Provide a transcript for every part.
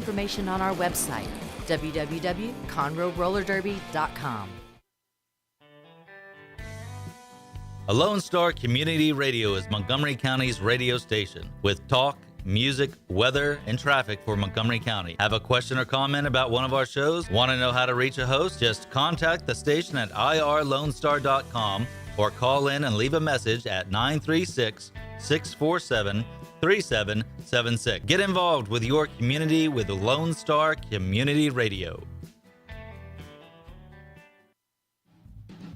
information on our website, www.conroerollerderby.com. A Lone Star Community Radio is Montgomery County's radio station with talk, music, weather, and traffic for Montgomery County. Have a question or comment about one of our shows? Want to know how to reach a host? Just contact the station at irlonestar.com or call in and leave a message at 936-647-3776. Get involved with your community with Lone Star Community Radio.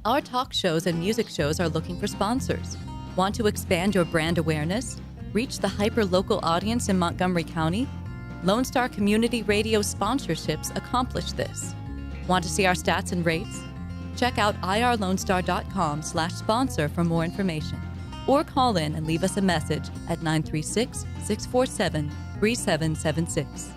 Our talk shows and music shows are looking for sponsors. Want to expand your brand awareness? Reach the hyper-local audience in Montgomery County? Lone Star Community Radio sponsorships accomplish this. Want to see our stats and rates? Check out irlonestar.com/sponsor for more information. Or call in and leave us a message at 936-647-3776.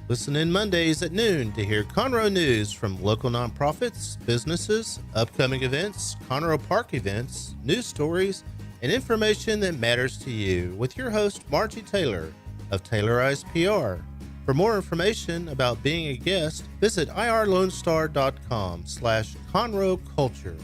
Listen in Mondays at noon to hear Conroe news from local nonprofits, businesses, upcoming events, Conroe Park events, news stories, and information that matters to you with your host, Margie Taylor of Taylorized PR. For more information about being a guest, visit irlonestar.com/Conroe Culture.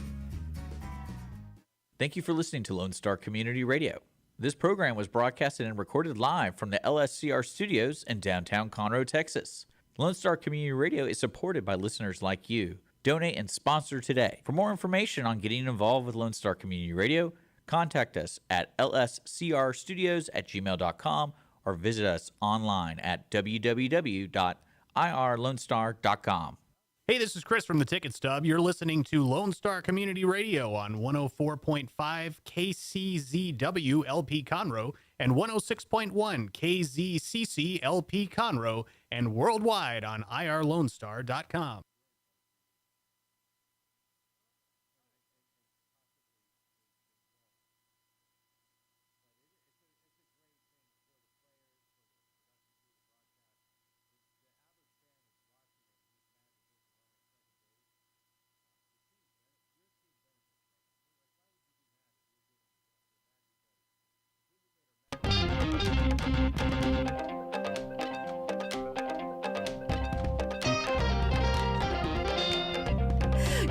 Thank you for listening to Lone Star Community Radio. This program was broadcasted and recorded live from the LSCR studios in downtown Conroe, Texas. Lone Star Community Radio is supported by listeners like you. Donate and sponsor today. For more information on getting involved with Lone Star Community Radio, contact us at lscrstudios@gmail.com or visit us online at www.irlonestar.com. Hey, this is Chris from the Ticket Stub. You're listening to Lone Star Community Radio on 104.5 KCZW LP Conroe and 106.1 KZCC LP Conroe and worldwide on irlonestar.com.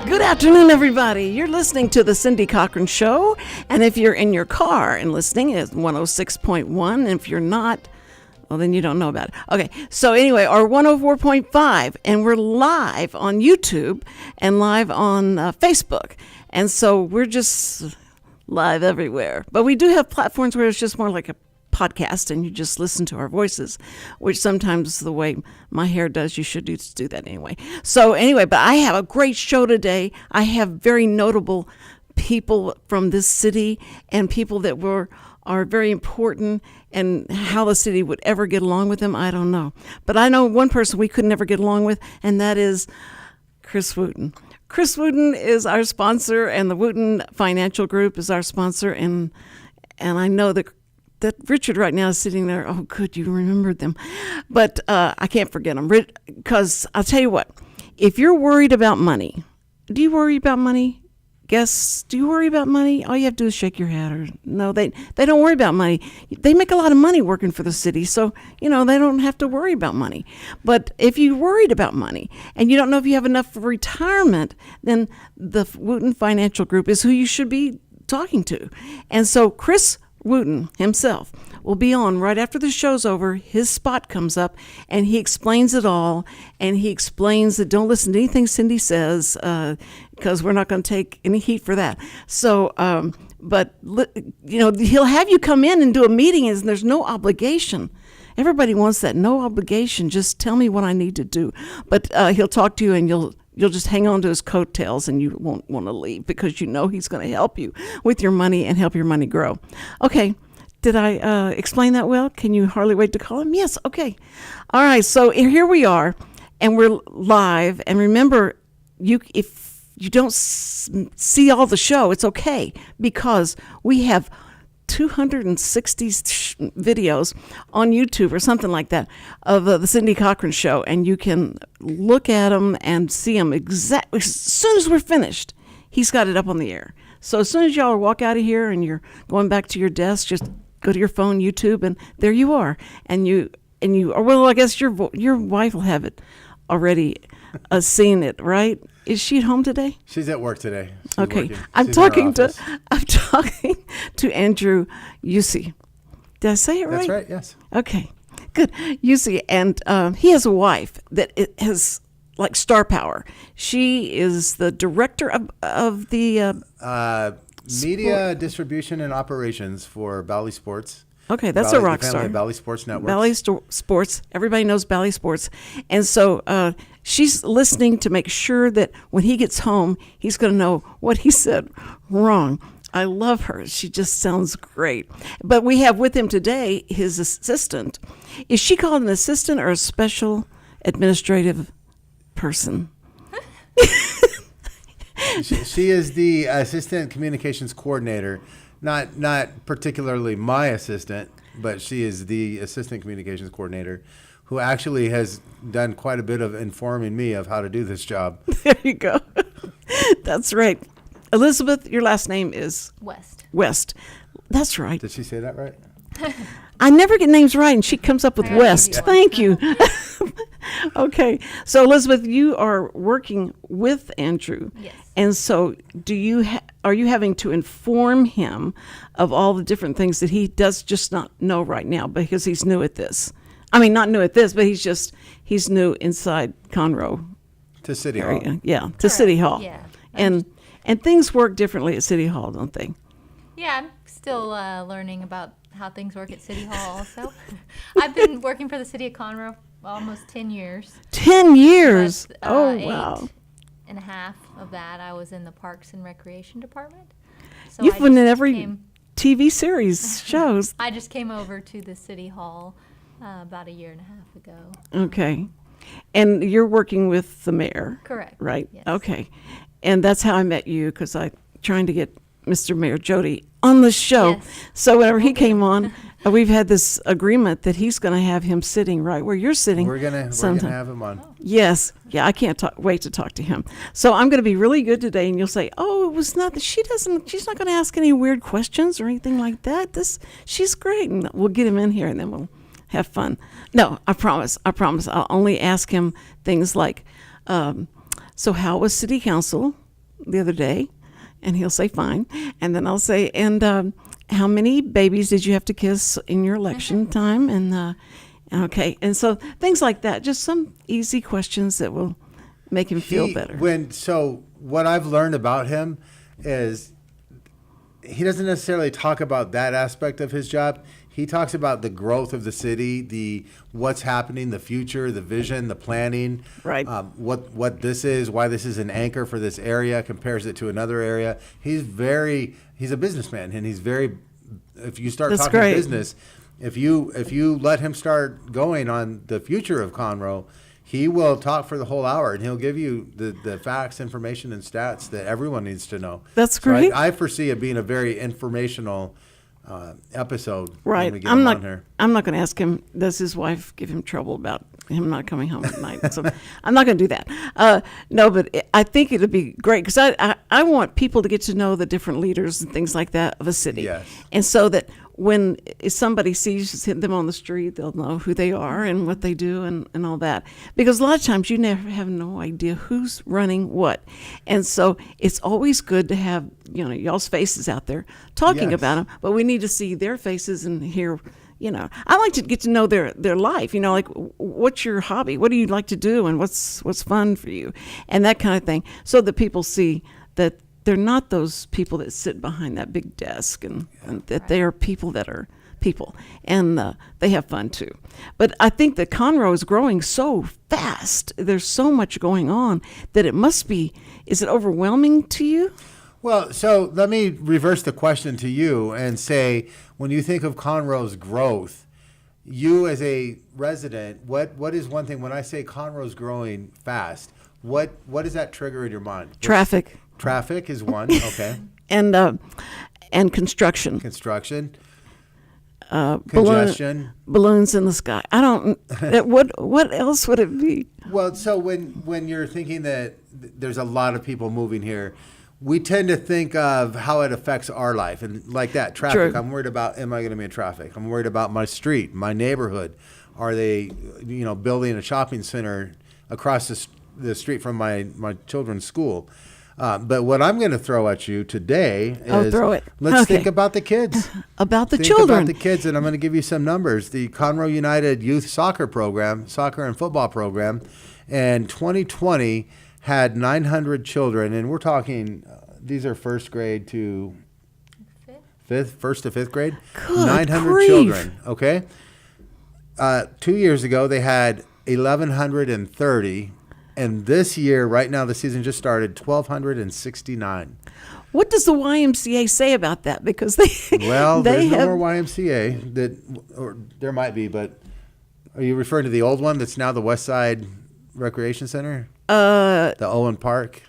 Good afternoon, everybody. You're listening to the Cindy Cochran Show, and if you're in your car and listening, it's 106.1, and if you're not, well, then you don't know about it. Okay, so anyway, or 104.5, and we're live on YouTube and live on Facebook, and so we're just live everywhere. But we do have platforms where it's just more like a podcast and you just listen to our voices, which sometimes the way my hair does, you should do that anyway. So anyway, but I have a great show today. I have very notable people from this city and people that are very important, and how the city would ever get along with them, I don't know. But I know one person we could never get along with, and that is Chris Wootton. Chris Wootton is our sponsor, and the Wootton Financial Group is our sponsor, and I know that Richard right now is sitting there. Oh, good, you remembered them. But I can't forget them. Because I'll tell you what, if you're worried about money, do you worry about money? Guess, do you worry about money? All you have to do is shake your head. Or no, they don't worry about money. They make a lot of money working for the city, so, they don't have to worry about money. But if you're worried about money and you don't know if you have enough for retirement, then the Wootton Financial Group is who you should be talking to. And so Chris Wootton himself will be on right after the show's over. His spot comes up and he explains it all, and he explains that don't listen to anything Cindy says because we're not going to take any heat for that. So but he'll have you come in and do a meeting, and there's no obligation. Everybody wants that, no obligation, just tell me what I need to do. But he'll talk to you, and you'll just hang on to his coattails, and you won't want to leave because you know he's going to help you with your money and help your money grow. Okay, did I explain that well? Can you hardly wait to call him? Yes, okay. All right, so here we are, and we're live. And remember, if you don't see all the show, it's okay, because we have 260 videos on YouTube or something like that of the Cindy Cochran Show, and you can look at them and see them exactly. As soon as we're finished, he's got it up on the air. So as soon as y'all walk out of here and you're going back to your desk, just go to your phone, YouTube, and there you are. And you or well, I guess your wife will have it already seen it, right? Is she at home today? She's at work today. She's Okay, working. I'm She's in her talking office. to Andrew Yousse. Did I say it right? That's right. Yes. Okay, good. Yousse, and he has a wife that has like star power. She is the director of the Media distribution and operations for Bally Sports. Okay, that's a rock the star. family of Bally Sports Network. Sports. Everybody knows Bally Sports. And so she's listening to make sure that when he gets home, he's going to know what he said wrong. I love her. She just sounds great. But we have with him today his assistant. Is she called an assistant or a special administrative person? She is the assistant communications coordinator. Not particularly my assistant, but she is the assistant communications coordinator who actually has done quite a bit of informing me of how to do this job. There you go. That's right. Elizabeth, your last name is? West. That's right. Did she say that right? I never get names right, and she comes up with West. Thank you. Okay. So, Elizabeth, you are working with Andrew. Yes. And so are you having to inform him of all the different things that he does just not know right now because he's new at this? I mean, not new at this, but he's new inside Conroe. To City area. Hall. Yeah, to City Hall. Yeah. And things work differently at City Hall, don't they? Yeah, I'm still learning about how things work at City Hall also. I've been working for the city of Conroe almost 10 years. 10 years? But, Oh, wow. 8.5 of that I was in the Parks and Recreation Department. So You've I been in just every TV series, shows. I just came over to the City Hall about 1.5 years ago. Okay. And you're working with the mayor. Correct. Right? Yes. Okay. And that's how I met you, because I'm trying to get Mr. Mayor Jody on the show. Yes. So whenever he came on, we've had this agreement that he's going to have him sitting right where you're sitting. We're gonna sometime. have him on. Yes. Yeah, I can't wait to talk to him. So I'm going to be really good today, and you'll say, "Oh, it was not that she's not going to ask any weird questions or anything like that. She's great." And we'll get him in here, and then we'll have fun. No, I promise. I'll only ask him things like, so how was city council the other day? And he'll say, fine. And then I'll say, and how many babies did you have to kiss in your election time? And okay. And so things like that, just some easy questions that will make him feel better. So what I've learned about him is he doesn't necessarily talk about that aspect of his job. He talks about the growth of the city, what's happening, the future, the vision, the planning, right? What this is, why this is an anchor for this area, compares it to another area. He's a businessman, and he's very. If you start That's talking great. business, if you let him start going on the future of Conroe, he will talk for the whole hour, and he'll give you the facts, information, and stats that everyone needs to know. That's So great. I foresee it being a very informational episode. Right. When we get him on here. I'm not going to ask him, does his wife give him trouble about him not coming home at night? So I'm not going to do that. No, but I think it'd be great because I want people to get to know the different leaders and things like that of a city. Yes. And so that when somebody sees them on the street, they'll know who they are and what they do and all that. Because a lot of times you never have no idea who's running what. And so it's always good to have, y'all's faces out there talking Yes. about them, but we need to see their faces and hear, I like to get to know their life, like what's your hobby? What do you like to do? And what's fun for you? And that kind of thing. So that people see that they're not those people that sit behind that big desk and that they are people that are people, and they have fun too. But I think that Conroe is growing so fast. There's so much going on that it must be, is it overwhelming to you? Well, so let me reverse the question to you and say, when you think of Conroe's growth, you as a resident, what is one thing, when I say Conroe's growing fast, what does that trigger in your mind? Traffic. Traffic is one, okay. And construction. Congestion. Balloons in the sky. I don't. What else would it be? Well, so when you're thinking that there's a lot of people moving here, we tend to think of how it affects our life. And like that, traffic. True. I'm worried about, am I going to be in traffic? I'm worried about my street, my neighborhood. Are they, building a shopping center across the street from my children's school? But what I'm going to throw at you today is throw it. Let's Okay. think about the kids. About the Think children. about the kids, and I'm going to give you some numbers. The Conroe United Youth Soccer Program, soccer and football program, in 2020 had 900 children, and we're talking, these are first grade to first to fifth grade. Good 900 grief. children, okay? 2 years ago, they had 1,130, and this year, right now, the season just started, 1,269. What does the YMCA say about that? Because they Well, they there's have no more YMCA, or there might be, but are you referring to the old one that's now the West Side Recreation Center? The Owen Park?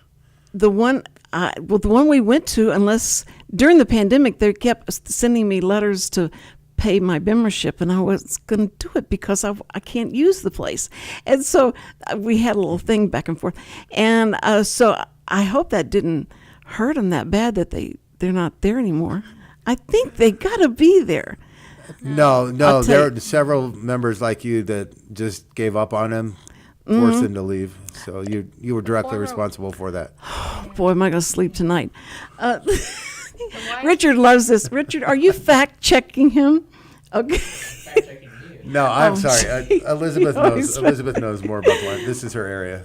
the one the one we went to, unless during the pandemic they kept sending me letters to pay my membership, and I was going to do it because I can't use the place. And so we had a little thing back and forth. And so I hope that didn't hurt them that bad that they're not there anymore. I think they got to be there. No, there are several members like you that just gave up on him, forced him to leave. So you were directly responsible for that. Boy, am I going to sleep tonight. Richard loves this. Richard, are you fact-checking him? Okay. No, I'm sorry. Elizabeth knows. He's right. Elizabeth knows more about the one. This is her area.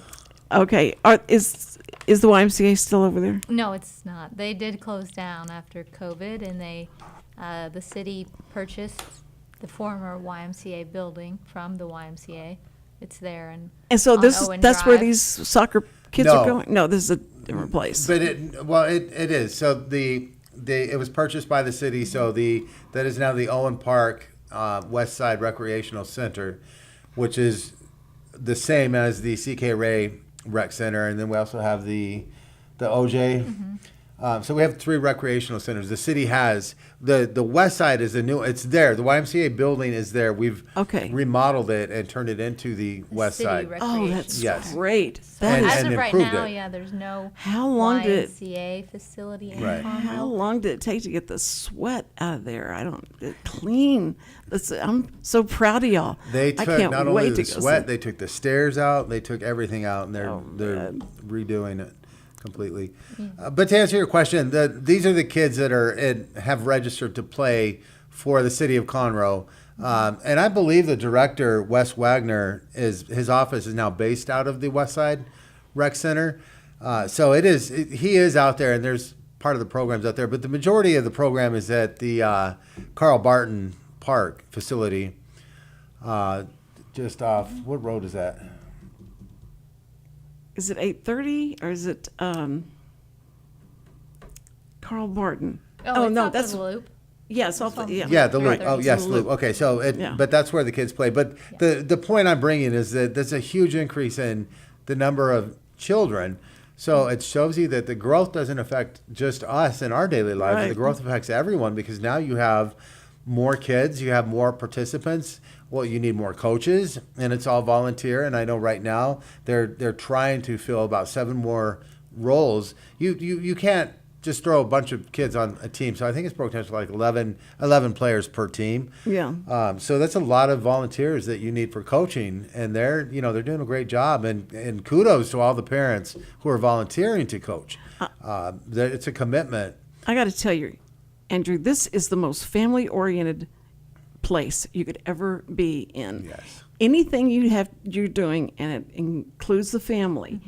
Okay. Is the YMCA still over there? No, it's not. They did close down after COVID, and the city purchased the former YMCA building from the YMCA. It's there, and so on that's Owen where Drive. these soccer kids No. are going? No, this is a different place. But it is. So it was purchased by the city. So that is now the Owen Park West Side Recreational Center, which is the same as the CK Ray Rec Center, and then we also have the OJ. So we have 3 recreational centers. The city has the West Side is it's there. The YMCA building is there. We've remodeled it and turned it into the West city Side. recreation. Oh, that's Yes. great. So That is as of and right improved now, it. yeah, there's no How long did it- YMCA facility in Right. Conroe. How long did it take to get the sweat out of there? Clean. I'm so proud of y'all. They I took can't not wait only the to go sweat, see. they took the stairs out, they took everything out, and they're man. redoing it completely. But to answer your question, these are the kids that have registered to play for the city of Conroe. And I believe the director, Wes Wagner, his office is now based out of the West Side Rec Center. So he is out there, and there's part of the program's out there. But the majority of the program is at the Carl Barton Park facility, just off, what road is that? Is it 8:30 or is it Carl Barton? Oh, it's no, off that's the loop. yes, off the Yeah, the loop. Right. Oh, yes, It's a loop. loop. Okay, so Yeah. but that's where the kids play. But the point I'm bringing is that there's a huge increase in the number of children. So it shows you that the growth doesn't affect just us in our daily lives. Right. The growth affects everyone because now you have more kids, you have more participants. Well, you need more coaches, and it's all volunteer. And I know right now they're trying to fill about 7 more roles. You can't just throw a bunch of kids on a team. So I think it's broken down to like 11 players per team. Yeah. So that's a lot of volunteers that you need for coaching, and they're doing a great job. And kudos to all the parents who are volunteering to coach. It's a commitment. I got to tell you, Andrew, this is the most family-oriented place you could ever be in. Yes. Anything you're doing, and it includes the family.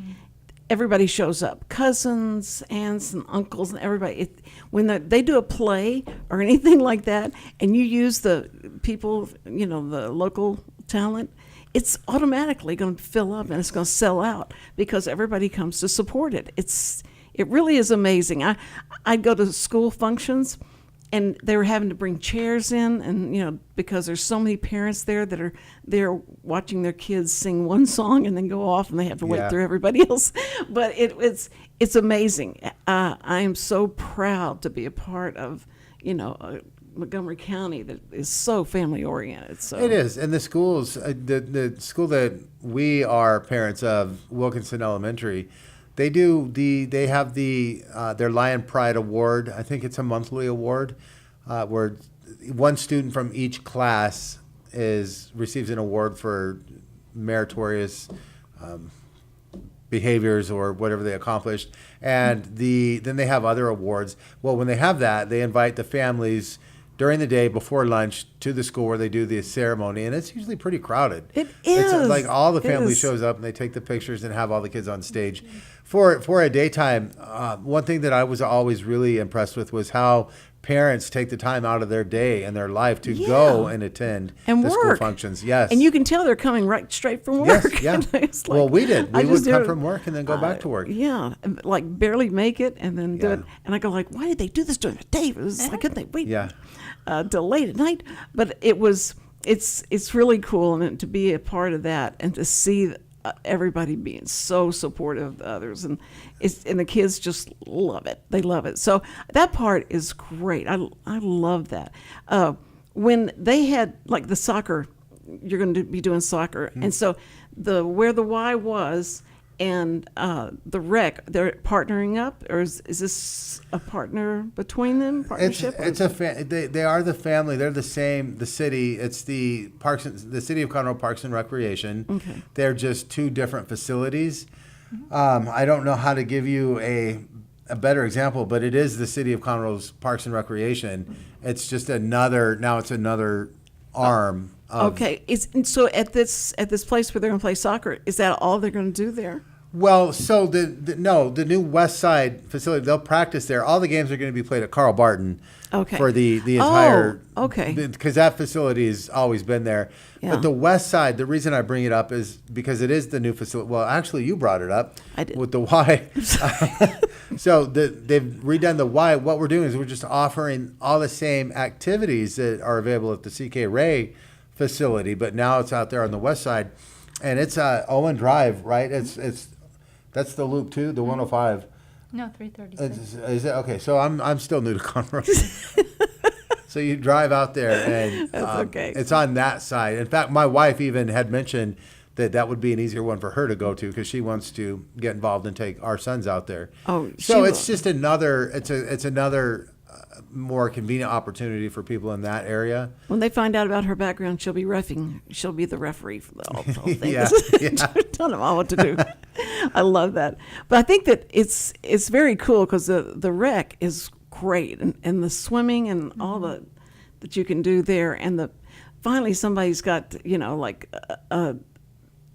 Everybody shows up, cousins, aunts, and uncles, and everybody. When they do a play or anything like that, and you use the people, the local talent, it's automatically going to fill up and it's going to sell out because everybody comes to support it. It really is amazing. I'd go to school functions, and they were having to bring chairs in, and because there's so many parents there that are there watching their kids sing one song and then go off, and they have to wait Yeah. through everybody else. But it's amazing. I am so proud to be a part of Montgomery County that is so family oriented. So It is, and the schools, the school that we are parents of, Wilkinson Elementary, They have their Lion Pride Award. I think it's a monthly award where one student from each class receives an award for meritorious behaviors or whatever they accomplished. And then they have other awards. Well, when they have that, they invite the families during the day before lunch to the school where they do the ceremony, and it's usually pretty crowded. It is. It's like all the family is. shows up and they take the pictures and have all the kids on stage. For a daytime, one thing that I was always really impressed with was how parents take the time out of their day and their life to go and attend and the school work. functions. Yes. And you can tell they're coming right straight from work. Yes, yeah. It's like, well, we did. I We just would come do it. from work and then go back to work. Yeah, like barely make it and then do Yeah. it. And I go like, why did they do this during the day? It was like, couldn't they wait Yeah. till late at night? But it's really cool and to be a part of that and to see everybody being so supportive of the others, and the kids just love it. They love it. So that part is great. I love that. When they had like the soccer, you're going to be doing soccer, and so where the Y was and the rec, they're partnering up, or is this a partner between them? Partnership? They are the family. They're the same. The city. It's the City of Conroe Parks and Recreation. Okay. They're just two different facilities. I don't know how to give you a better example, but it is the City of Conroe's Parks and Recreation. It's just another arm. Okay. So at this place where they're going to play soccer, is that all they're going to do there? Well, so the new West Side facility, they'll practice there. All the games are going to be played at Carl Barton. Okay. For the entire. Oh, okay. Because that facility has always been there. Yeah. But the West Side, the reason I bring it up is because it is the new facility. Well, actually, you brought it up. I did. With the Y. So they've redone the Y. What we're doing is we're just offering all the same activities that are available at the C.K. Ray facility, but now it's out there on the West Side, and it's Owen Drive, right? That's the loop too, the 105. No, 336. Is it okay? So I'm still new to Conroe. So you drive out there, and That's okay. It's on that side. In fact, my wife even had mentioned that would be an easier one for her to go to because she wants to get involved and take our sons out there. Oh, so she it's will. just another. It's another more convenient opportunity for people in that area. When they find out about her background, she'll be the referee for the whole thing. Yeah. Telling them all what to do. I love that. But I think that it's very cool because the rec is great, and the swimming and all that you can do there, and finally somebody's got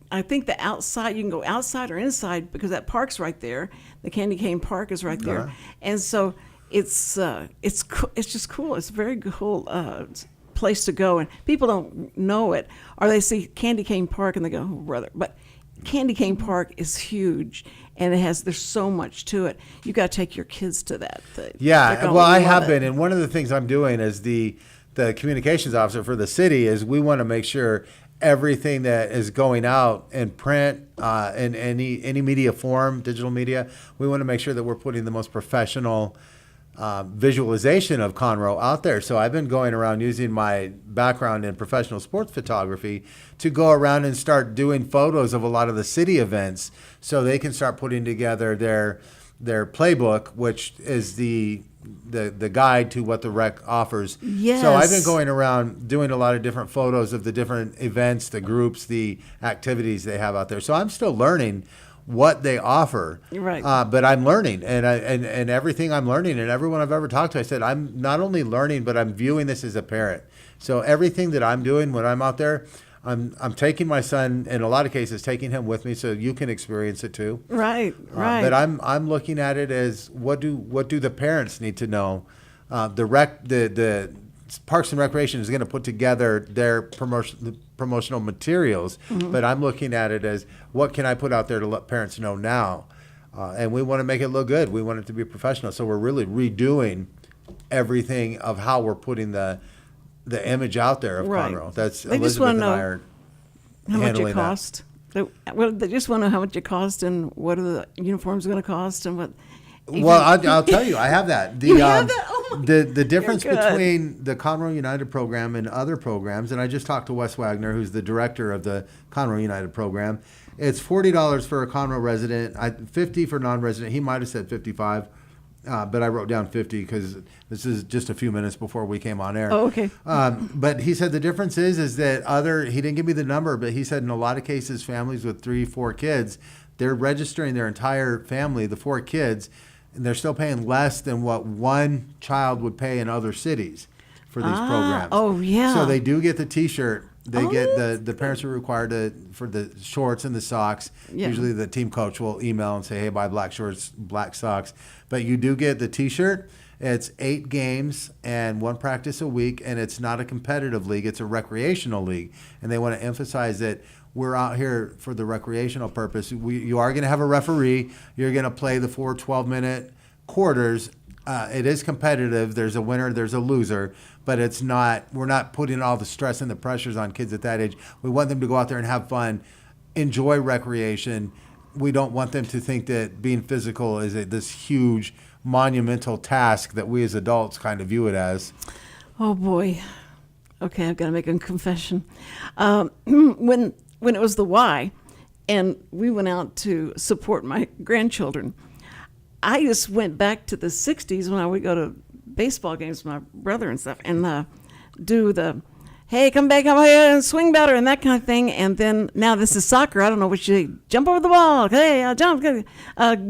I think the outside, you can go outside or inside because that park's right there. The Candy Cane Park is right there, and so it's just cool. It's a very cool place to go, and people don't know it, or they see Candy Cane Park and they go, "Oh, brother!" But Candy Cane Park is huge, and there's so much to it. You got to take your kids to that. Yeah, well, I have been, and one of the things I'm doing as the communications officer for the city is we want to make sure everything that is going out in print, in any media form, digital media, we want to make sure that we're putting the most professional visualization of Conroe out there. So I've been going around using my background in professional sports photography to go around and start doing photos of a lot of the city events so they can start putting together their playbook, which is the guide to what the rec offers. Yes. So I've been going around doing a lot of different photos of the different events, the groups, the activities they have out there. So I'm still learning what they offer. Right. But I'm learning, and everything I'm learning, and everyone I've ever talked to, I said, I'm not only learning, but I'm viewing this as a parent. So everything that I'm doing when I'm out there, I'm taking my son, in a lot of cases, taking him with me so you can experience it too. Right. But I'm looking at it as what do the parents need to know? The Parks and Recreation is going to put together their promotional materials, but I'm looking at it as what can I put out there to let parents know now? And we want to make it look good. We want it to be professional. So we're really redoing everything of how we're putting the image out there of Right. Conroe. That's They just Elizabeth wanna and I know are how much handling it that. cost. They just want to know how much it cost and what are the uniforms going to cost and what. Well, I'll tell you, I have that. You have that? Oh The difference You're good. between the Conroe United program and other programs, and I just talked to Wes Wagner, who's the director of the Conroe United program. It's $40 for a Conroe resident, $50 for non-resident. He might have said $55, but I wrote down $50 because this is just a few minutes before we came on air. Oh, okay. But he said the difference is that he didn't give me the number, but he said in a lot of cases, families with 3-4 kids, they're registering their entire family, the 4 kids, and they're still paying less than what one child would pay in other cities for these programs. Oh, yeah. So they do get the T-shirt. They get that's the parents are required for the shorts and the socks. Yeah. Usually the team coach will email and say, hey, buy black shorts, black socks. But you do get the T-shirt. It's 8 games and 1 practice a week, and it's not a competitive league. It's a recreational league. And they want to emphasize that we're out here for the recreational purpose. You are going to have a referee. You're going to play the 4 12-minute quarters. It is competitive. There's a winner, there's a loser, but it's not. We're not putting all the stress and the pressures on kids at that age. We want them to go out there and have fun, enjoy recreation. We don't want them to think that being physical is this huge, monumental task that we as adults kind of view it as. Oh boy. Okay, I've got to make a confession. When it was the Y, and we went out to support my grandchildren, I just went back to the 60s when I would go to baseball games with my brother and stuff and do the, hey, come back up here and swing better and that kind of thing. And then now this is soccer. I don't know what you jump over the ball. Hey, jump,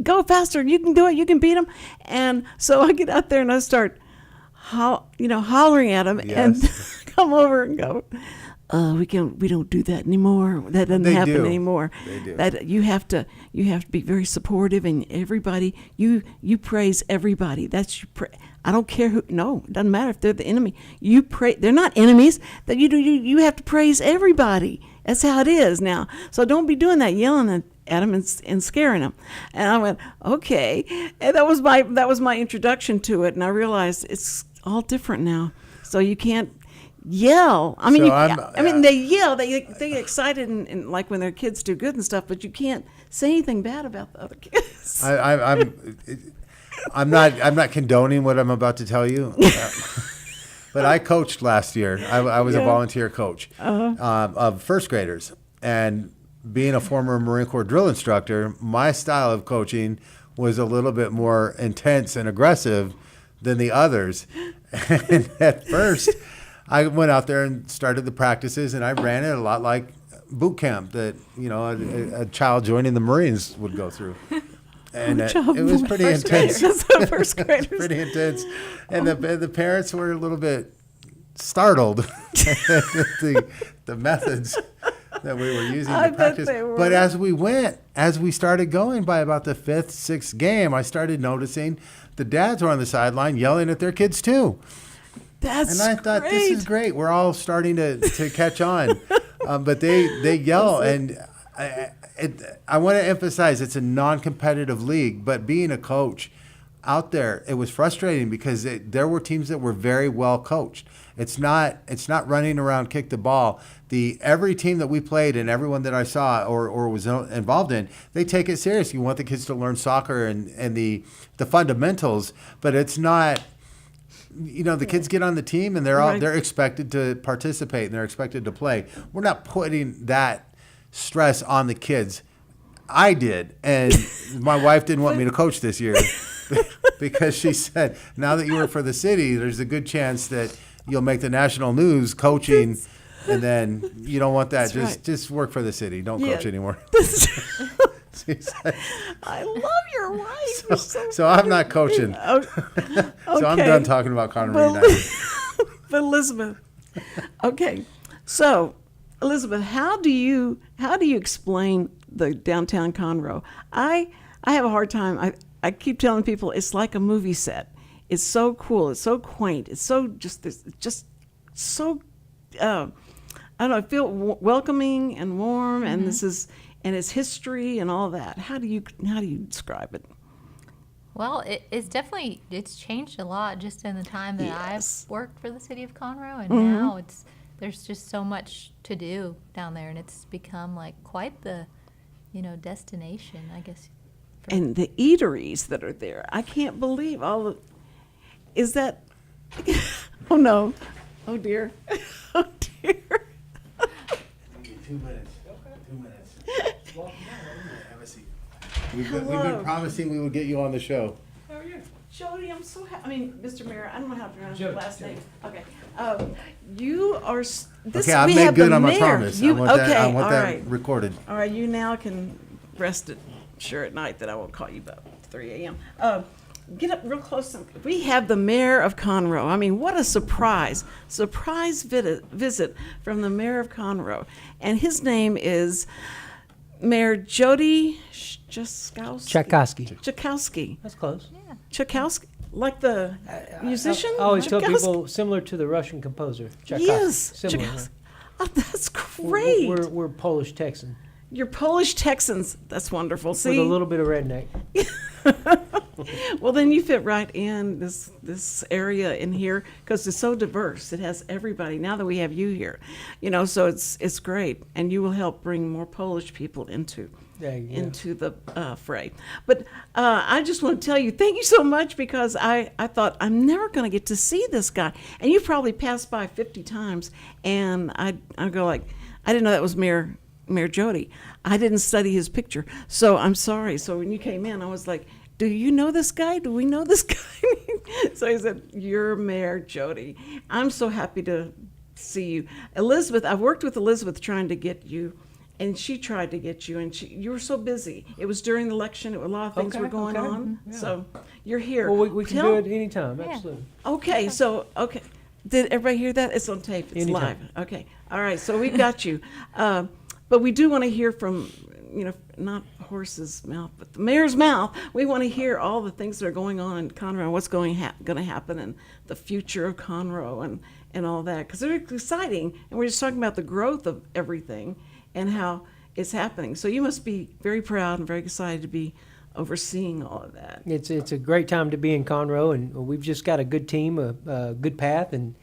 go faster. You can do it. You can beat them. And so I get out there and I start, hollering at them and come over and go, we don't do that anymore. That doesn't happen anymore. They do. That you have to be very supportive, and everybody you praise everybody. That's I don't care who. No, it doesn't matter if they're the enemy. You pray. They're not enemies. That you have to praise everybody. That's how it is now. So don't be doing that, yelling at them and scaring them. And I went, okay. And that was my introduction to it. And I realized it's all different now. So you can't yell. I mean, they yell. They get excited and like when their kids do good and stuff. But you can't say anything bad about the other kids. I'm not condoning what I'm about to tell you. But I coached last year. I was a volunteer coach of first graders. And being a former Marine Corps drill instructor, my style of coaching was a little bit more intense and aggressive than the others. And at first, I went out there and started the practices, and I ran it a lot like boot camp that, a child joining the Marines would go through. And it was pretty intense. First graders. Pretty intense. And the parents were a little bit startled at the methods that we were using to practice. But as we started going by about the 5th, 6th game, I started noticing the dads were on the sideline yelling at their kids too. And I thought, this is great. We're all starting to catch on. But they yell, and I want to emphasize it's a non-competitive league, but being a coach out there, it was frustrating because there were teams that were very well coached. It's not running around, kick the ball. Every team that we played and everyone that I saw or was involved in, they take it serious. You want the kids to learn soccer and the fundamentals, but it's not. The kids get on the team and they're expected to participate and they're expected to play. We're not putting that stress on the kids. I did, and my wife didn't want me to coach this year because she said, now that you work for the city, there's a good chance that you'll make the national news coaching, and then you don't want that. Just work for the city. Don't coach anymore. I love your wife. So I'm not coaching. Okay. So I'm done talking about Conroe United. But Elizabeth, okay. So Elizabeth, how do you explain the downtown Conroe? I have a hard time. I keep telling people it's like a movie set. It's so cool. It's so quaint. It's so just so I don't know. I feel welcoming and warm, and this is. And its history and all that. How do you describe it? Well, it's changed a lot just in the time that I've worked for the city of Conroe, and now there's just so much to do down there, and it's become like quite the, destination, I guess. And the eateries that are there, I can't believe all the. Is that Oh, no. Oh, dear. Oh, dear. 2 minutes. 2 minutes. Have a seat. We've been promising we would get you on the show. How are you? Jody, I'm so happy. I mean, Mr. Mayor, I don't know how to pronounce your last name. Okay. You are, this, Okay, I we made have good the on my mayor. promise. You, I want that, I okay, want all that right. recorded. All right, you now can rest it sure at night that I won't call you about 3 a.m. Get up real close. We have the mayor of Conroe. I mean, what a surprise. Surprise visit from the mayor of Conroe. And his name is Mayor Jody Chakowski. That's close. Chakowski, like the musician? I always tell Chakowski? people similar to the Russian composer. Tchaikovsky. Yes. Similar. Chakowski. Oh, that's great. We're Polish Texan You're Polish Texans. That's wonderful. See? with a little bit of redneck. Well, then you fit right in this area in here because it's so diverse. It has everybody. Now that we have you here, so it's great, and you will help bring more Polish people into the fray. But I just want to tell you, thank you so much because I thought I'm never going to get to see this guy, and you probably passed by 50 times, and I go like, I didn't know that was Mayor Jody. I didn't study his picture, so I'm sorry. So when you came in, I was like, do you know this guy? Do we know this guy? So he said, you're Mayor Jody. I'm so happy to see you. Elizabeth, I've worked with Elizabeth trying to get you, and she tried to get you, and you were so busy. It was during the election. A lot of things were going on. Yeah. So you're here. Well, we can do it anytime, absolutely. Okay, okay. Did everybody hear that? It's on tape. It's live. Okay. All right, so we got you. But we do want to hear from, not horse's mouth, but the mayor's mouth. We want to hear all the things that are going on in Conroe, what's going to happen, and the future of Conroe and all that. Because they're exciting, and we're just talking about the growth of everything and how it's happening. So you must be very proud and very excited to be overseeing all of that. It's a great time to be in Conroe, and we've just got a good team, a good path, and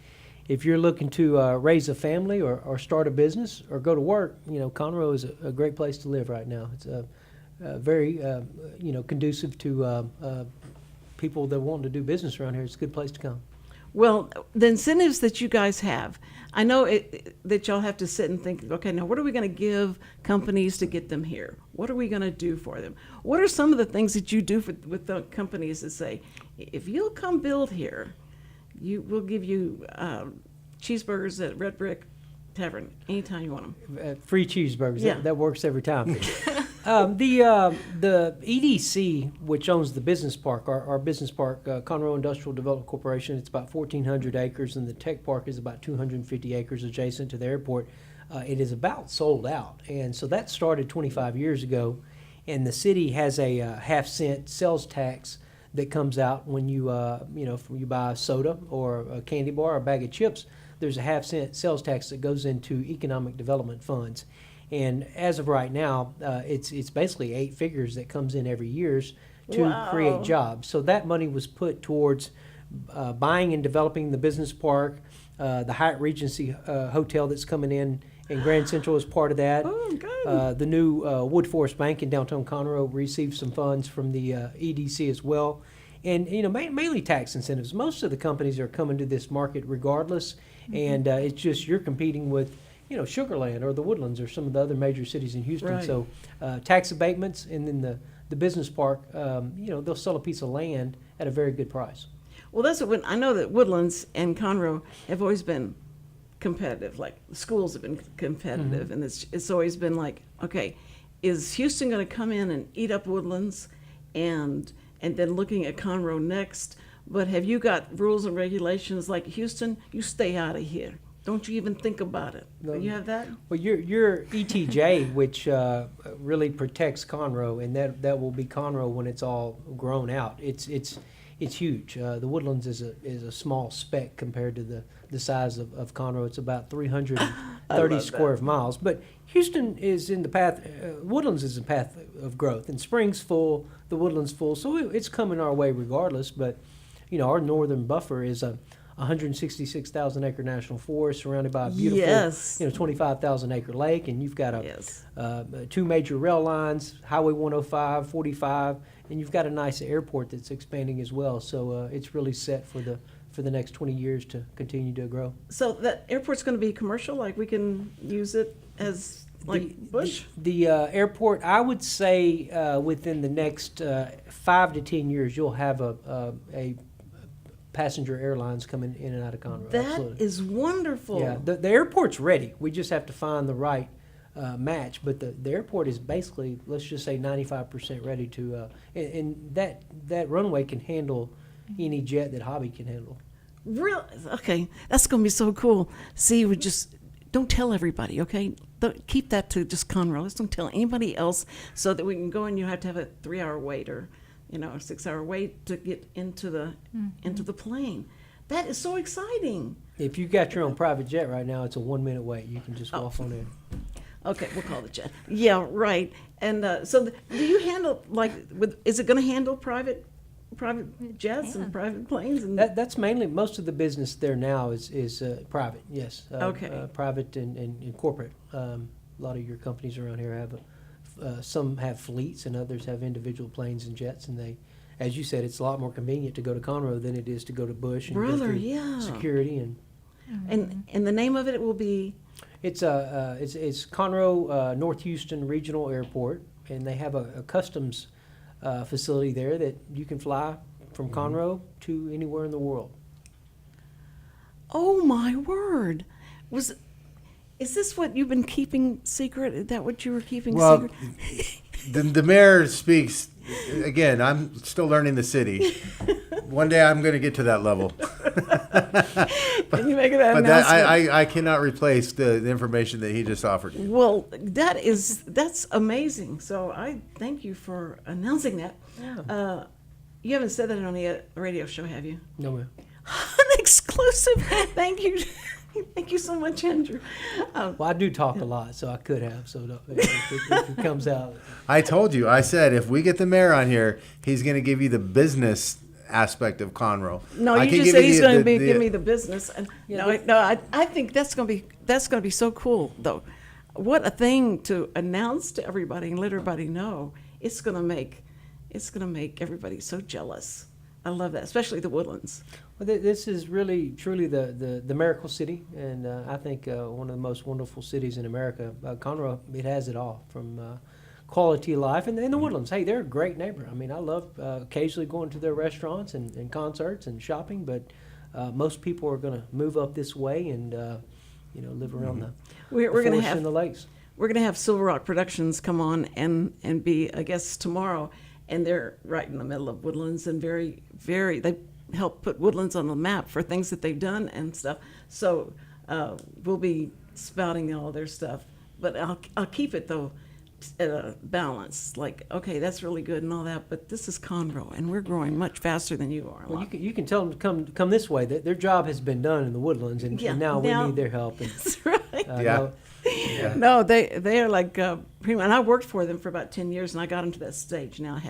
if you're looking to raise a family or start a business or go to work, Conroe is a great place to live right now. It's very, conducive to people that want to do business around here. It's a good place to come. Well, the incentives that you guys have, I know that y'all have to sit and think, okay, now what are we going to give companies to get them here? What are we going to do for them? What are some of the things that you do with the companies that say, if you'll come build here, we'll give you cheeseburgers at Red Brick Tavern anytime you want them. Free cheeseburgers. Yeah. That works every time. The EDC, which owns the business park, our business park, Conroe Industrial Development Corporation, it's about 1,400 acres, and the tech park is about 250 acres adjacent to the airport. It is about sold out, and so that started 25 years ago, and the city has a half-cent sales tax that comes out when you you buy a soda or a candy bar or a bag of chips. There's a half-cent sales tax that goes into economic development funds. And as of right now, it's basically 8 figures that comes in every year to create jobs. So that money was put towards buying and developing the business park, the Hyatt Regency Hotel that's coming in, and Grand Central is part of that. Oh, good. The new Wood Forest Bank in downtown Conroe received some funds from the EDC as well. And, mainly tax incentives. Most of the companies are coming to this market regardless, and it's just you're competing with, Sugar Land or the Woodlands or some of the other major cities in Houston. Right. So tax abatements, and then the business park, they'll sell a piece of land at a very good price. Well, that's what I know that Woodlands and Conroe have always been competitive. Like the schools have been competitive, and it's always been like, okay, is Houston going to come in and eat up Woodlands, and then looking at Conroe next? But have you got rules and regulations like Houston? You stay out of here. Don't you even think about it. No. You have that? Well, your ETJ, which really protects Conroe, and that will be Conroe when it's all grown out. It's huge. The Woodlands is a small speck compared to the size of Conroe. It's about 330 square miles. But Houston is in the path. Woodlands is in the path of growth, and Springs full, the Woodlands full. So it's coming our way regardless. But our northern buffer is a 166,000 acre national forest surrounded by a beautiful 25,000 acre lake, and you've got 2 major rail lines, Highway 105, 45, and you've got a nice airport that's expanding as well. So it's really set for the for the next 20 years to continue to grow. So that airport's going to be commercial, like we can use it as like Bush? The airport, I would say within the next 5 to 10 years, you'll have a passenger airlines coming in and out of Conroe. That Absolutely. is wonderful. Yeah, the airport's ready. We just have to find the right match. But the airport is basically, let's just say, 95% ready to, and that runway can handle any jet that Hobby can handle. Real okay, that's gonna be so cool. See, we just don't tell everybody, okay? Don't, keep that to just Conroe. Let's don't tell anybody else, so that we can go and you have to have a 3-hour wait or, a 6-hour wait to get into the plane. That is so exciting. If you got your own private jet right now, it's a 1-minute wait. You can just walk on in. Okay, we'll call it jet. Yeah, right. And do you handle is it going to handle private jets and private planes? And That's mainly most of the business there now is private. Yes. Okay. Private and corporate. A lot of your companies around here have some have fleets and others have individual planes and jets, and they, as you said, it's a lot more convenient to go to Conroe than it is to go to Bush and go through yeah. security And the name of it will be. It's Conroe North Houston Regional Airport, and they have a customs facility there that you can fly from Conroe to anywhere in the world. Oh my word! Is this what you've been keeping secret? Is that what you were keeping secret? The mayor speaks again. I'm still learning the city. One day I'm going to get to that level. Can you make that announcement? But I cannot replace the information that he just offered you. Well, that's amazing. So I thank you for announcing that. Yeah. You haven't said that on the radio show, have you? No, ma'am. An exclusive. Thank you. Thank you so much, Andrew. Well, I do talk a lot, so I could have. So if it comes out. I told you. I said if we get the mayor on here, he's going to give you the business aspect of Conroe. No, you just said he's going to give me the business. And I think that's going to be so cool, though. What a thing to announce to everybody and let everybody know. It's going to make everybody so jealous. I love that, especially the Woodlands. Well, this is really, truly the miracle city, and I think one of the most wonderful cities in America. Conroe, it has it all, from quality of life. And the Woodlands, hey, they're a great neighbor. I mean, I love occasionally going to their restaurants and concerts and shopping, but most people are going to move up this way and, live around the forest and the lakes. We're going to have Silver Rock Productions come on and be, I guess, tomorrow. And they're right in the middle of Woodlands and very, very, they help put Woodlands on the map for things that they've done and stuff. So we'll be spouting all their stuff. But I'll keep it, though, at a balance. Like, okay, that's really good and all that, but this is Conroe, and we're growing much faster than you are. Well, you can tell them to come this way. Their job has been done in the Woodlands, and now we need their help. And, that's right. Yeah. No, they are like and I worked for them for about 10 years, and I got them to that stage. Now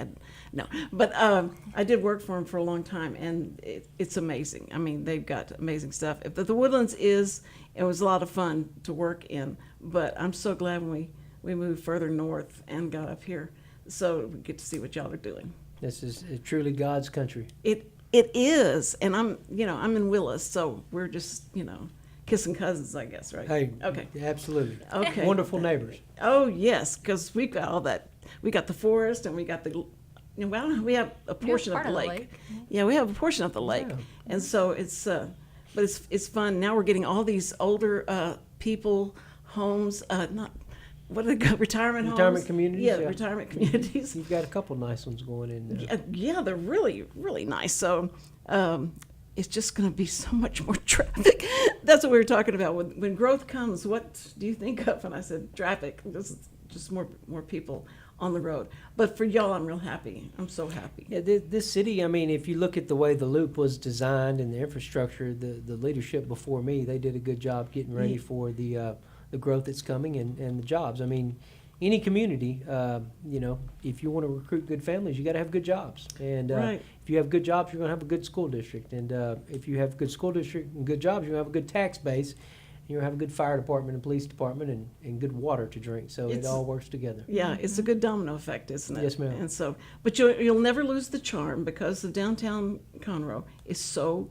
but I did work for them for a long time, and it's amazing. I mean, they've got amazing stuff. If the Woodlands it was a lot of fun to work in, but I'm so glad when we moved further north and got up here, so we get to see what y'all are doing. This is truly God's country. It is, and I'm in Willis, so we're just kissing cousins, I guess, right? Hey, okay, absolutely. Okay, wonderful neighbors. Oh yes, because we've got all that. We got the forest, and we got we have a portion of the lake. Yeah, we have a portion of the lake, and so it's but it's fun. Now we're getting all these older people homes, not. What are they called? Retirement homes? Retirement communities? Yeah, retirement communities. You've got a couple nice ones going in there. Yeah, they're really, really nice. So it's just going to be so much more traffic. That's what we were talking about. When growth comes, what do you think of? And I said, traffic. Just more people on the road. But for y'all, I'm real happy. I'm so happy. Yeah, this city, I mean, if you look at the way the loop was designed and the infrastructure, the leadership before me, they did a good job getting ready for the growth that's coming and the jobs. I mean, any community, if you want to recruit good families, you got to have good jobs. And if you have good jobs, you're going to have a good school district. And if you have a good school district and good jobs, you're going to have a good tax base. You're going to have a good fire department and police department and good water to drink. So it all works together. Yeah, it's a good domino effect, isn't it? Yes, ma'am. And so, but you'll never lose the charm because the downtown Conroe is so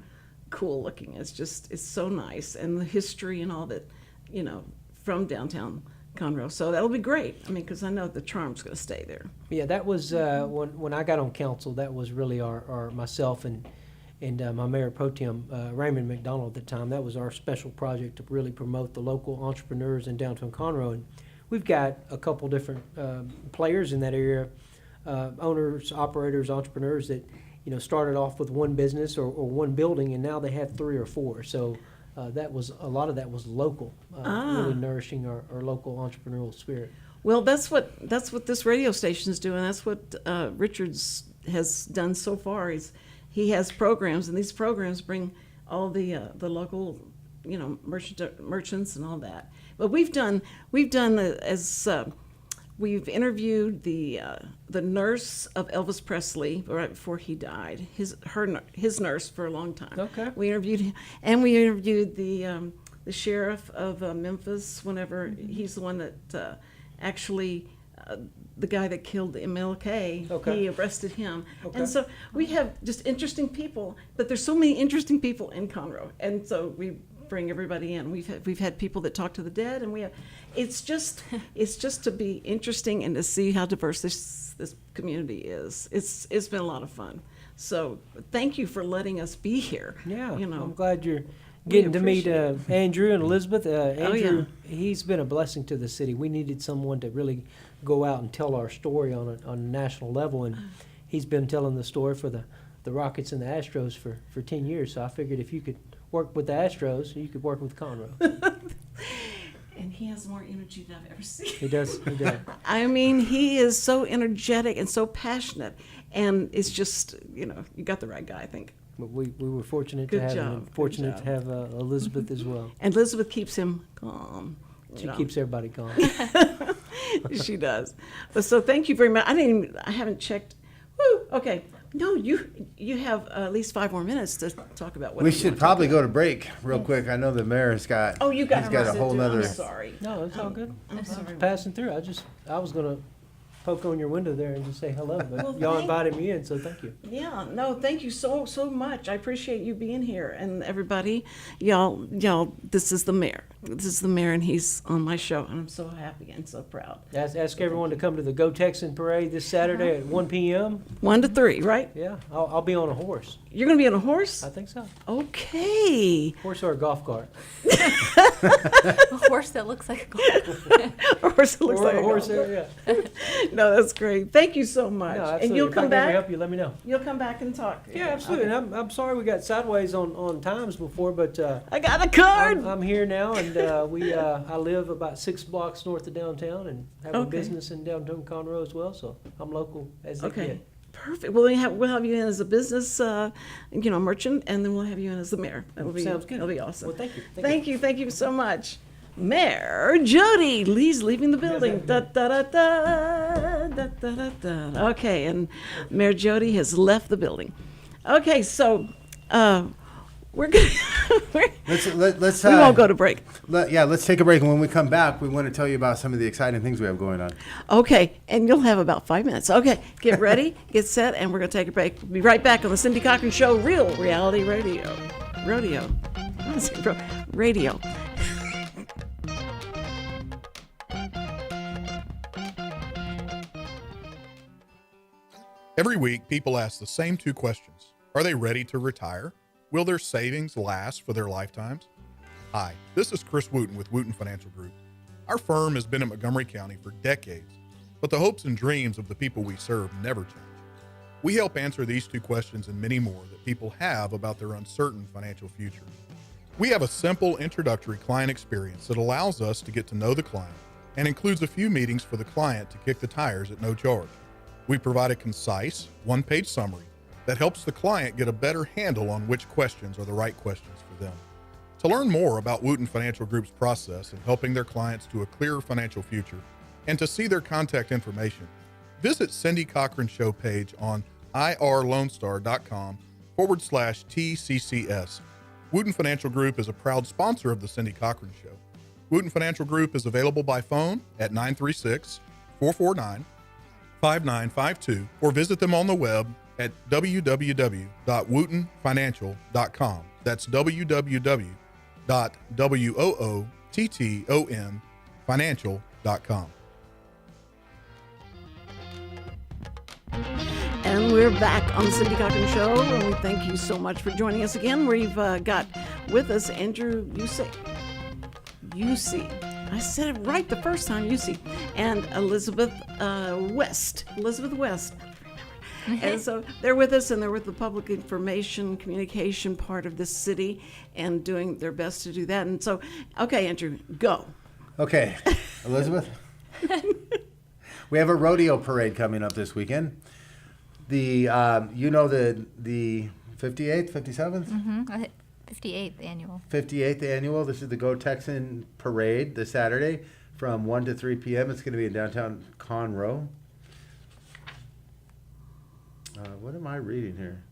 cool looking. It's so nice, and the history and all that, from downtown Conroe. So that'll be great. I mean, because I know the charm's going to stay there. Yeah, that was when I got on council. That was really our myself and my mayor pro tem Raymond McDonald at the time. That was our special project to really promote the local entrepreneurs in downtown Conroe. And we've got a couple different players in that area, owners, operators, entrepreneurs that started off with one business or one building, and now they have 3 or 4. So. That was a lot of that was local, really nourishing our local entrepreneurial spirit. Well, that's what this radio station is doing. That's what Richards has done so far. He has programs, and these programs bring all the local, merchants and all that. But we've interviewed the nurse of Elvis Presley right before he died. His nurse for a long time. Okay. We interviewed him, and we interviewed the sheriff of Memphis. Whenever he's the one that actually the guy that killed MLK. Okay. He arrested him. Okay. And so we have just interesting people. But there's so many interesting people in Conroe, and so we bring everybody in. We've had people that talk to the dead, and it's just to be interesting and to see how diverse this community is. It's been a lot of fun. So thank you for letting us be here. Yeah, I'm glad you're getting to meet Andrew and Elizabeth. Andrew, yeah. He's been a blessing to the city. We needed someone to really go out and tell our story on a national level, and he's been telling the story for the Rockets and the Astros for 10 years. So I figured if you could work with the Astros, you could work with Conroe. And he has more energy than I've ever seen. He does. I mean, he is so energetic and so passionate, and it's just, you got the right guy, I think. But we were fortunate Good to have him, job, and good fortunate job. to have Elizabeth as well. And Elizabeth keeps him calm. She keeps everybody calm. She does. But so thank you very much. I haven't checked. Woo, okay. No, you have at least 5 more minutes to talk about what We you should want to probably talk go about. to break real quick. I know the mayor's got. Oh, you got he's got a whole nother. I'm sorry. No, it's all good. I'm sorry. Passing through. I was gonna poke on your window there and just say hello, but Well, y'all thank- invited me in, so thank you. Yeah, no, thank you so much. I appreciate you being here, and everybody, y'all. This is the mayor. This is the mayor, and he's on my show, and I'm so happy and so proud. Ask everyone to come to the Go Texan Parade this Saturday at 1 p.m. 1 to 3, right? Yeah, I'll be on a horse. You're gonna be on a horse? I think so. Okay. Horse or a golf cart. A horse that looks like a golf. A horse that looks Or like a horse golf there, yeah. No, that's great. Thank you so much. No, absolutely. And you'll If come I can ever back. help you, let me know. You'll come back and talk. Yeah, absolutely. Okay. And I'm sorry we got sideways on times before, but I got a card. I'm here now, and I live about 6 blocks north of downtown, and have a Okay. business in downtown Conroe as well. So I'm local as it Okay. get. Perfect. Well, we'll have you in as a business, merchant, and then we'll have you in as the mayor. That'll be Sounds good. That'll be awesome. Well, thank you. Thank you so much. Mayor Jody Lee's leaving the building. Da, da, da, da, da, da, da, da. Okay, and Mayor Jody has left the building. Okay, so we're gonna Let's. we won't go to break. Let's take a break, and when we come back, we want to tell you about some of the exciting things we have going on. Okay, and you'll have about 5 minutes. Okay, get ready, get set, and we're going to take a break. We'll be right back on the Cindy Cochran Show, Real Reality Radio. Radio. What is it? Radio. Every week, people ask the same 2 questions. Are they ready to retire? Will their savings last for their lifetimes? Hi, this is Chris Wootton with Wootton Financial Group. Our firm has been in Montgomery County for decades, but the hopes and dreams of the people we serve never change. We help answer these 2 questions and many more that people have about their uncertain financial future. We have a simple introductory client experience that allows us to get to know the client and includes a few meetings for the client to kick the tires at no charge. We provide a concise, 1-page summary that helps the client get a better handle on which questions are the right questions for them. To learn more about Wootton Financial Group's process in helping their clients to a clearer financial future and to see their contact information, visit Cindy Cochran Show page on irlonestar.com/TCCS. Wootton Financial Group is a proud sponsor of the Cindy Cochran Show. Wootton Financial Group is available by phone at 936-449-5952 or visit them on the web at www.woottonfinancial.com. That's www.woottonfinancial.com. And we're back on the Cindy Cochran Show, and we thank you so much for joining us again. We've got with us Andrew Yousse. I said it right the first time, Yousse. And Elizabeth West. And so they're with us, and they're with the public information communication part of this city and doing their best to do that. And so, okay, Andrew, go. Okay, Elizabeth. We have a rodeo parade coming up this weekend. The 58th, 57th? Mm-hmm. 58th annual. 58th annual. This is the Go Texan Parade this Saturday from 1 to 3 p.m. It's going to be in downtown Conroe. What am I reading here?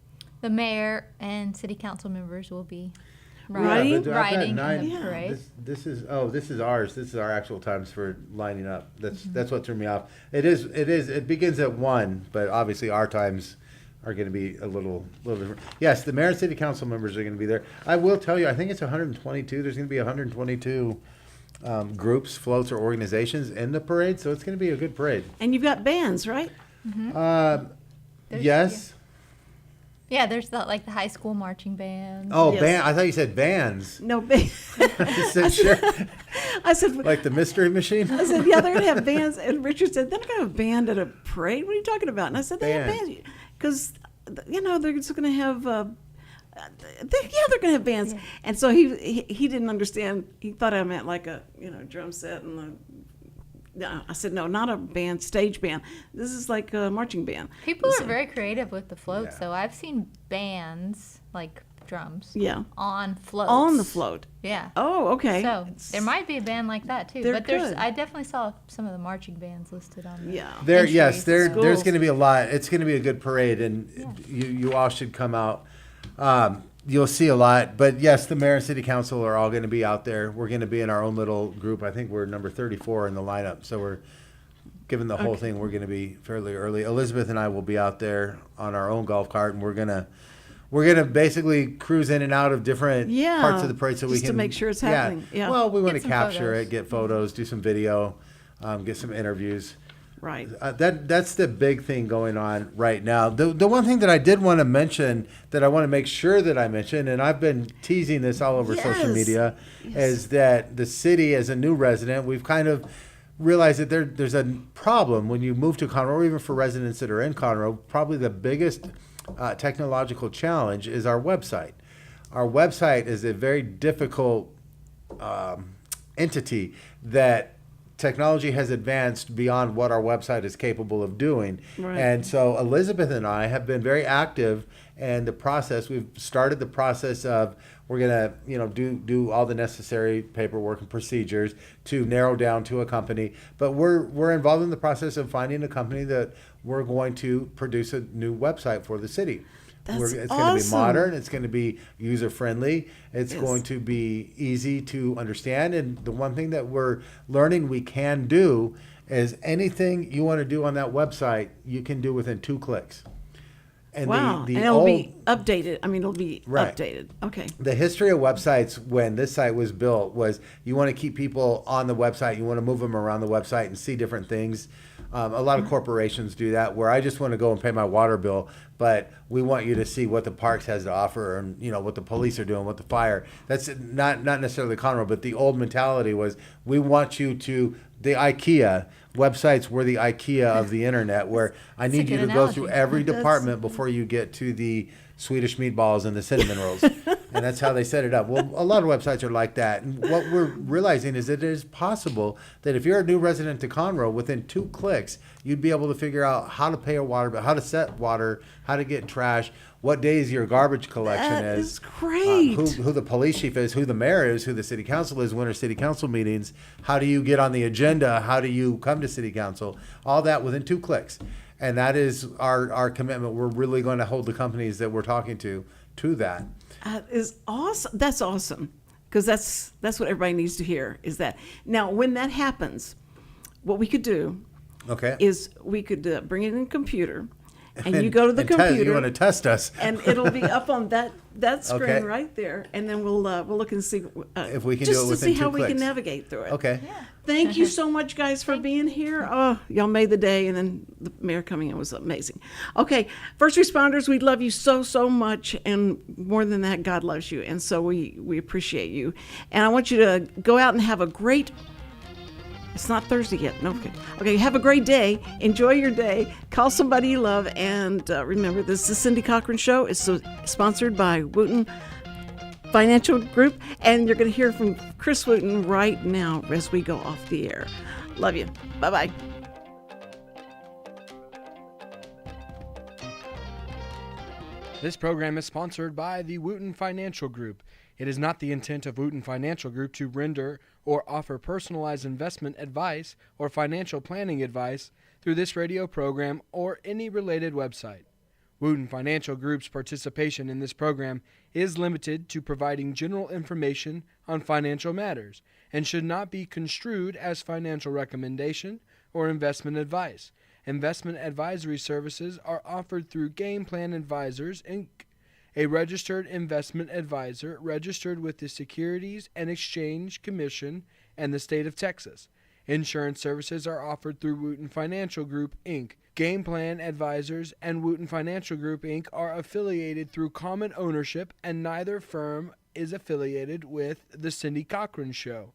The mayor and city council members will be Riding riding in nine. the parade. This is ours. This is our actual times for lining up. That's what threw me off. It begins at 1, but obviously our times are going to be a little different. Yes, the mayor and city council members are going to be there. I will tell you, I think it's 122. There's going to be 122 groups, floats, or organizations in the parade, so it's going to be a good parade. And you've got bands, right? Yes. Yeah, there's the high school marching band. Oh, Yes. band! I thought you said bands. No, band. I said, sure. I said, Like the Mystery Machine. yeah, they're going to have bands. And Richard said, they're not going to have a band at a parade? What are you talking about? And I said, they have Bands. bands. Because, they're just going to have, they're going to have bands. Yeah. And so he didn't understand. He thought I meant like a, drum set and no, I said, no, not a band, stage band. This is like a marching band. People So- are very creative with the floats, Yeah. though. I've seen bands, like drums, Yeah. on floats. On the float. Yeah. Oh, okay. So there might be a band like that, too. There But could. I definitely saw some of the marching bands listed on there. Yeah. There's Schools. going to be a lot. It's going to be a good parade, and you all should come out. You'll see a lot, but yes, the mayor and city council are all going to be out there. We're going to be in our own little group. I think we're number 34 in the lineup, so we're given the whole thing. We're going to be fairly early. Elizabeth and I will be out there on our own golf cart, and we're gonna basically cruise in and out of different Yeah, parts of the parade so we just can to make sure it's happening. Yeah. Well, we want to some capture photos. it, get photos, do some video, get some interviews. Right. That's the big thing going on right now. The one thing that I did want to mention that I want to make sure that I mention, and I've been teasing this all over social Yes. media, Yes. is that the city, as a new resident, we've kind of realized that there's a problem when you move to Conroe, or even for residents that are in Conroe. Probably the biggest technological challenge is our website. Our website is a very difficult entity that technology has advanced beyond what our website is capable of doing. Right. And so Elizabeth and I have been very active in the process. We've started the process of we're going to do all the necessary paperwork and procedures to narrow down to a company. But we're involved in the process of finding a company that we're going to produce a new website for the city. That's It's going to be awesome. modern. It's going to be user friendly. It's Yes. going to be easy to understand. And the one thing that we're learning we can do is anything you want to do on that website, you can do within 2 clicks. And Wow. the and it'll old, be updated. I mean, it'll be Right. updated. Okay. the history of websites when this site was built was you want to keep people on the website. You want to move them around the website and see different things. A lot of corporations do that where I just want to go and pay my water bill, but we want you to see what the parks has to offer and what the police are doing, what the fire. That's not necessarily Conroe, but the old mentality was we want you to the IKEA websites were the IKEA of the internet, where I need you to good go through analogy. every That's- department before you get to the Swedish meatballs and the cinnamon rolls. And that's how they set it up. Well, a lot of websites are like that. And what we're realizing is that it is possible that if you're a new resident to Conroe, within 2 clicks, you'd be able to figure out how to pay a water bill, how to set water, how to get trash, what days your garbage collection That is. is great. Who the police chief is, who the mayor is, who the city council is, when are city council meetings, how do you get on the agenda, how do you come to city council, all that within 2 clicks. And that is our commitment. We're really going to hold the companies that we're talking to that. Is awesome. That's awesome. Because that's what everybody needs to hear is that. Now, when that happens, what we could do Okay. is we could bring it in a computer and you go to the computer. You want to test us. And it'll be up on that screen Okay. right there, and then we'll look and see If we can just do it to within see 2 how we can clicks. navigate through it. Okay. Thank you so much, guys, for being here. Oh, y'all made the day, and then the mayor coming in was amazing. Okay, first responders, we love you so, so much, and more than that, God loves you, and so we appreciate you. And I want you to go out and have a great. It's not Thursday yet. No. Okay. Have a great day. Enjoy your day. Call somebody you love, and remember, this is the Cindy Cochran Show. It's sponsored by Wootton Financial Group, and you're going to hear from Chris Wootton right now as we go off the air. Love you. Bye-bye. This program is sponsored by the Wootton Financial Group. It is not the intent of Wootton Financial Group to render or offer personalized investment advice or financial planning advice through this radio program or any related website. Wootton Financial Group's participation in this program is limited to providing general information on financial matters and should not be construed as financial recommendation or investment advice. Investment advisory services are offered through Game Plan Advisors, Inc., a registered investment advisor registered with the Securities and Exchange Commission and the state of Texas. Insurance services are offered through Wootton Financial Group, Inc. Game Plan Advisors and Wootton Financial Group, Inc. are affiliated through common ownership, and neither firm is affiliated with The Cindy Cochran Show.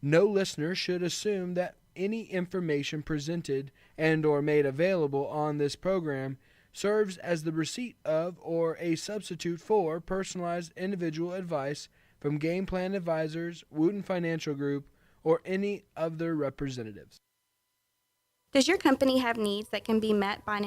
No listener should assume that any information presented and or made available on this program serves as the receipt of or a substitute for personalized individual advice from Game Plan Advisors, Wootton Financial Group, or any of their representatives. Does your company have needs that can be met by an